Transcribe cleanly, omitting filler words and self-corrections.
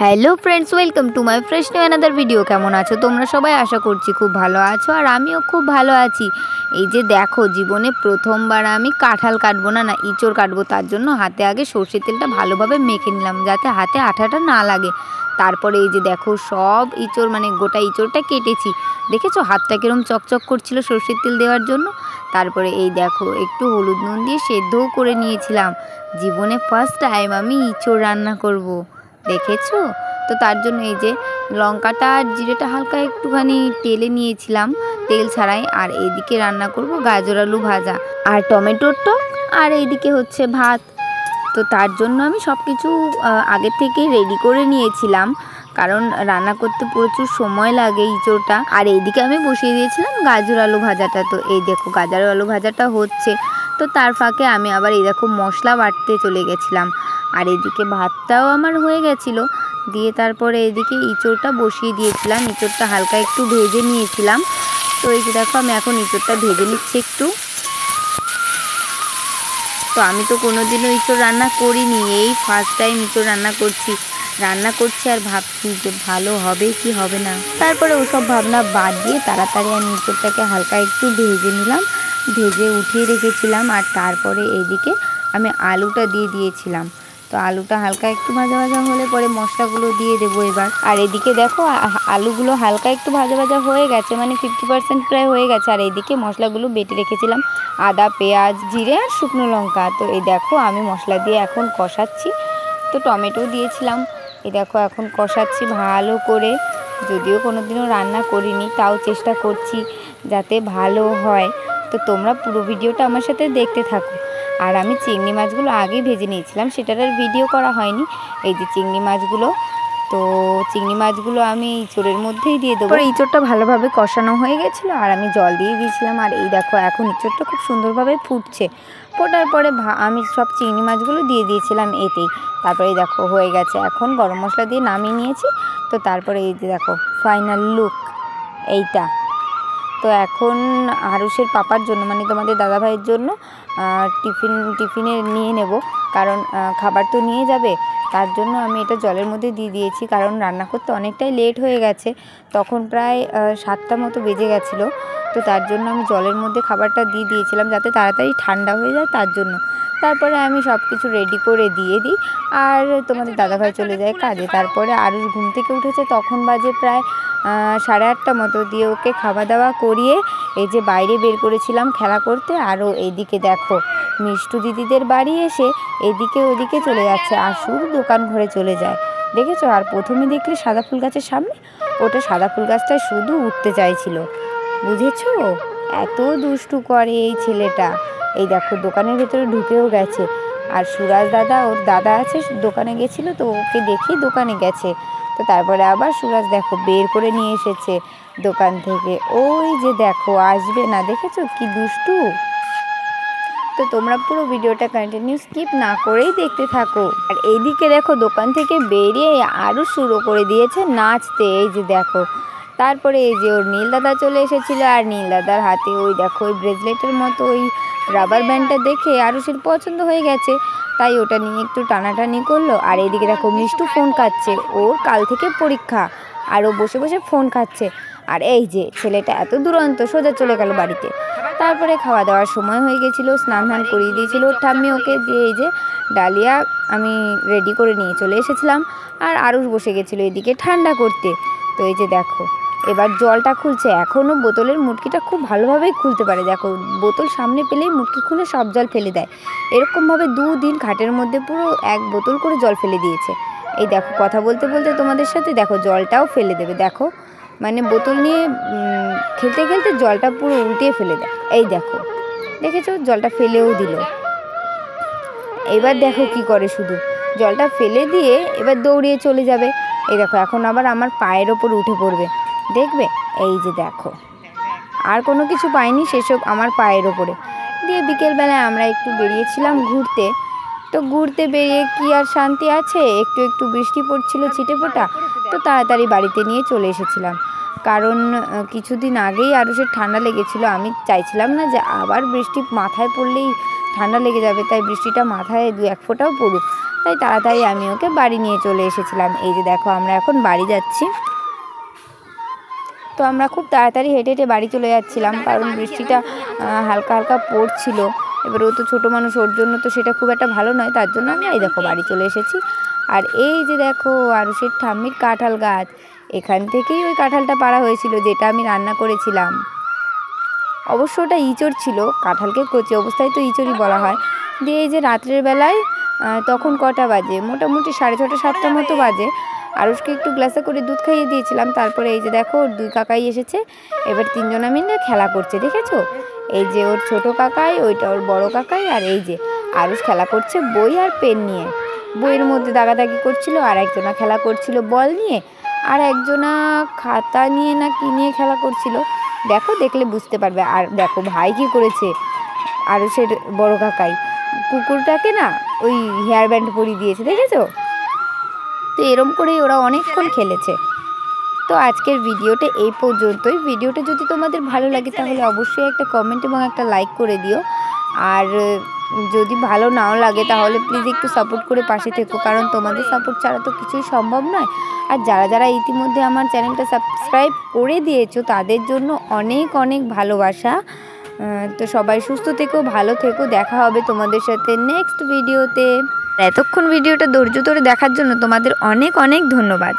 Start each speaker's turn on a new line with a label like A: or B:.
A: Hello friends, welcome to my fresh new another video. কেমন আছো তোমরা সবাই? আশা করছি খুব ভালো আছো, আর আমিও খুব ভালো আছি। এই যে দেখো, জীবনে প্রথমবার আমি কাঁঠাল কাটবো না ইঁচড় কাটবো, তার জন্য হাতে আগে সর্ষের তেলটা ভালোভাবে মেখে নিলাম যাতে হাতে আঠাটা না লাগে। তারপরে এই যে দেখো, সব ইঁচড় মানে গোটা ইঁচড়টা কেটেছি। দেখেছো হাতটা কিরম চকচক করছিল সর্ষের তেল দেওয়ার জন্য। তারপরে এই দেখো, একটু হলুদ নুন দিয়ে সেদ্ধও করে নিয়েছিলাম। জীবনে ফার্স্ট টাইম আমি ইঁচড় রান্না করব, দেখেছো তো। তার জন্য এই যে লঙ্কাটা আর জিরেটা হালকা একটুখানি তেলে নিয়েছিলাম, তেল ছাড়াই। আর এইদিকে রান্না করব গাজর আলু ভাজা আর টমেটোর টক, আর এইদিকে হচ্ছে ভাত। তো তার জন্য আমি সব কিছু আগে থেকে রেডি করে নিয়েছিলাম, কারণ রান্না করতে প্রচুর সময় লাগে ইঁচড়টা। আর এইদিকে আমি বসিয়ে দিয়েছিলাম গাজর আলু ভাজাটা। তো এই দেখো, গাজর আলু ভাজাটা হচ্ছে, তো তার ফাঁকে আমি আবার এই দেখো মশলা বাটতে চলে গেছিলাম। আর এদিকে ভাতটাও আমার হয়ে গেছিলো দিয়ে, তারপরে এদিকে ইঁচড়টা বসিয়ে দিয়েছিলাম। ইঁচড়টা হালকা একটু ভেজে নিয়েছিলাম। তো এই যে দেখো, আমি এখন ইঁচড়টা ভেজে নিচ্ছি একটু। তো আমি তো কোনোদিনও ইঁচড় রান্না করিনি, এই ফার্স্ট টাইম ইঁচড় রান্না করছি আর ভাবছি যে ভালো হবে কি হবে না। তারপরে ওসব ভাবনা বাদ দিয়ে তাড়াতাড়ি আমি ইঁচড়টাকে হালকা একটু ভেজে নিলাম, ভেজে উঠিয়ে রেখেছিলাম। আর তারপরে এদিকে আমি আলুটা দিয়ে দিয়েছিলাম। তো আলুটা হালকা একটু ভাজা ভাজা হলে পরে মশলাগুলো দিয়ে দেবো এবার। আর এদিকে দেখো, আলুগুলো হালকা একটু ভাজা ভাজা হয়ে গেছে, মানে 50% প্রায় হয়ে গেছে। আর এইদিকে মশলাগুলো বেটে রেখেছিলাম, আদা, পেঁয়াজ, জিরে আর শুকনো লঙ্কা। তো এই দেখো, আমি মশলা দিয়ে এখন কষাচ্ছি। তো টমেটো দিয়েছিলাম, এই দেখো এখন কষাচ্ছি ভালো করে। যদিও কোনোদিনও রান্না করিনি, তাও চেষ্টা করছি যাতে ভালো হয়। তো তোমরা পুরো ভিডিওটা আমার সাথে দেখতে থাকো। আর আমি চিংড়ি মাছগুলো আগেই ভেজে নিয়েছিলাম, সেটার আর ভিডিও করা হয়নি। এই যে চিংড়ি মাছগুলো, তো চিংড়ি মাছগুলো আমি ইঁচড়ের মধ্যেই দিয়ে দেবো। ইঁচড়টা ভালোভাবে কষানো হয়ে গেছিলো, আর আমি জল দিয়ে দিয়েছিলাম। আর এই দেখো, এখন ইঁচড়টা খুব সুন্দরভাবে ফুটছে। ফোটার পরে আমি সব চিংড়ি মাছগুলো দিয়ে দিয়েছিলাম এতেই। তারপরে এই দেখো হয়ে গেছে, এখন গরম মশলা দিয়ে নামিয়ে নিয়েছি। তো তারপরে এই যে দেখো ফাইনাল লুক এইটা। তো এখন আরুষের পাপার জন্য, মানে তোমাদের দাদাভাইয়ের জন্য টিফিনে নিয়ে নেব, কারণ খাবার তো নিয়ে যাবে। তার জন্য আমি এটা জলের মধ্যে দিয়ে দিয়েছি, কারণ রান্না করতে অনেকটাই লেট হয়ে গেছে, তখন প্রায় 7টা মতো বেজে গেছিলো। তো তার জন্য আমি জলের মধ্যে খাবারটা দিয়ে দিয়েছিলাম যাতে তাড়াতাড়ি ঠান্ডা হয়ে যায়, তার জন্য। তারপরে আমি সব কিছু রেডি করে দিয়ে দিই, আর তোমাদের দাদাভাই চলে যায় কাজে। তারপরে আরুষ ঘুম থেকে উঠেছে, তখন বাজে প্রায় 8:30 মতো, দিয়ে ওকে খাওয়া দাওয়া করিয়ে এই যে বাইরে বের করেছিলাম খেলা করতে। আরও এইদিকে দেখো, মিষ্টু দিদিদের বাড়ি এসে এদিকে ওদিকে চলে যাচ্ছে, আর শুধু দোকান ঘরে চলে যায়, দেখেছো? আর প্রথমে দেখলে সাদা ফুল গাছের সামনে, ওটা সাদা ফুল গাছটায় শুধু উঠতে চাইছিল, বুঝেছো? এত দুষ্টু করে এই ছেলেটা। এই দেখো, দোকানের ভেতরে ঢুকেও গেছে। আর সুরাজ দাদা, ওর দাদা আছে, দোকানে গেছিলো, তো ওকে দেখেই দোকানে গেছে। তো তারপরে আবার সুরাজ দেখো বের করে নিয়ে এসেছে দোকান থেকে। ওই যে দেখো, আসবে না, দেখেছো কি দুষ্টু। তো তোমরা পুরো ভিডিওটা কন্টিনিউ স্কিপ না করেই দেখতে থাকো। আর এইদিকে দেখো, দোকান থেকে বেরিয়ে আরও শুরু করে দিয়েছে নাচতে, এই যে দেখো। তারপরে এই যে ওর নীল দাদা চলে এসেছিলো, আর নীল দাদার হাতে ওই দেখো ওই ব্রেসলেটের মতো ওই রাবার ব্যান্ডটা দেখে আরুষের পছন্দ হয়ে গেছে, তাই ওটা নিয়ে একটু টানাটানি করলো। আর এইদিকে দেখো, মিষ্টু ফোন খাচ্ছে, ওর কাল থেকে পরীক্ষা, আর ও বসে বসে ফোন খাচ্ছে। আর এই যে ছেলেটা এত দুরন্ত, সোজা চলে গেল বাড়িতে। তারপরে খাওয়া দাওয়ার সময় হয়ে গেছিলো, স্নান ধান করিয়ে দিয়েছিল ওর ঠাম্মি ওকে, দিয়ে এই যে ডালিয়া আমি রেডি করে নিয়ে চলে এসেছিলাম। আর আরুষ বসে গেছিলো এদিকে ঠান্ডা করতে। তো এই যে দেখো, এবার জলটা খুলছে। এখনও বোতলের মুটকিটা খুব ভালোভাবেই খুলতে পারে, দেখো বোতল সামনে পেলেই মুটকি খুলে সব জল ফেলে দেয়। এরকমভাবে 2 দিন খাটের মধ্যে পুরো 1 বোতল করে জল ফেলে দিয়েছে। এই দেখো, কথা বলতে বলতে তোমাদের সাথে দেখো জলটাও ফেলে দেবে, দেখো মানে বোতল নিয়ে খেলতে খেলতে জলটা পুরো উল্টিয়ে ফেলে দেয়। এই দেখো, দেখেছো জলটা ফেলেও দিল। এবার দেখো কি করে, শুধু জলটা ফেলে দিয়ে এবার দৌড়িয়ে চলে যাবে। এই দেখো, এখন আবার আমার পায়ের ওপর উঠে পড়বে, দেখবে? এই যে দেখো, আর কোনো কিছু পাইনি, সেসব আমার পায়ের ওপরে দিয়ে। বিকেলবেলায় আমরা একটু বেরিয়েছিলাম ঘুরতে। তো ঘুরতে বেরিয়ে কি আর শান্তি আছে, একটু একটু বৃষ্টি পড়ছিল ছিটে ফোঁটা। তো তাড়াতাড়ি বাড়িতে নিয়ে চলে এসেছিলাম, কারণ কিছুদিন আগেই আরুষের ঠান্ডা লেগেছিলো। আমি চাইছিলাম না যে আবার বৃষ্টি মাথায় পড়লেই ঠান্ডা লেগে যাবে, তাই বৃষ্টিটা মাথায় 2-1 ফোঁটাও পড়ুক, তাই তাড়াতাড়ি আমি ওকে বাড়ি নিয়ে চলে এসেছিলাম। এই যে দেখো আমরা এখন বাড়ি যাচ্ছি। তো আমরা খুব তাড়াতাড়ি হেঁটে হেঁটে বাড়ি চলে যাচ্ছিলাম, কারণ বৃষ্টিটা হালকা হালকা পড়ছিল। এবার ও তো ছোটো মানুষ, ওর জন্য তো সেটা খুব একটা ভালো নয়, তার জন্য আমরা এই দেখো বাড়ি চলে এসেছি। আর এই যে দেখো আরুষের ঠাম্মির কাঁঠাল গাছ, এখান থেকেই ওই কাঁঠালটা পাড়া হয়েছিল যেটা আমি রান্না করেছিলাম। অবশ্য ওটা ইঁচড় ছিল, কাঁঠালকে কচি অবস্থায় তো ইঁচড়ই বলা হয়। দিয়ে এই যে রাত্রের বেলায় তখন কটা বাজে, মোটামুটি 6:30-7টার মতো বাজে, আরুষকে একটু গ্লাসে করে দুধ খাইয়ে দিয়েছিলাম। তারপরে এই যে দেখো ওর 2 কাকাই এসেছে, এবার 3জনা মিলে খেলা করছে, দেখেছো? এই যে ওর ছোট কাকাই, ওইটা ওর বড় কাকাই, আর এই যে আরুষ খেলা করছে বই আর পেন নিয়ে। বইয়ের মধ্যে দাগাদাগি করছিল, আর একজনা খেলা করছিল বল নিয়ে, আর একজনা খাতা নিয়ে না কি নিয়ে খেলা করছিল, দেখো দেখলে বুঝতে পারবে। আর দেখো ভাই কি করেছে, আরুষের বড় কাকাই কুকুরটাকে না ওই হেয়ার ব্যান্ড পরিয়ে দিয়েছে, দেখেছো? তো এরম করেই ওরা অনেকক্ষণ খেলেছে। তো আজকের ভিডিওটা এই পর্যন্তই। ভিডিওটা যদি তোমাদের ভালো লাগে তাহলে অবশ্যই একটা কমেন্ট এবং একটা লাইক করে দিও। আর যদি ভালো নাও লাগে তাহলে প্লিজ একটু সাপোর্ট করে পাশে থেকো, কারণ তোমাদের সাপোর্ট ছাড়া তো কিছুই সম্ভব নয়। আর যারা যারা ইতিমধ্যে আমার চ্যানেলটা সাবস্ক্রাইব করে দিয়েছো তাদের জন্য অনেক অনেক ভালোবাসা। তো সবাই সুস্থ থেকো, ভালো থেকো, দেখা হবে তোমাদের সাথে নেক্সট ভিডিওতে। এতক্ষণ ভিডিওটা ধৈর্য ধরে দেখার জন্য তোমাদের অনেক অনেক ধন্যবাদ।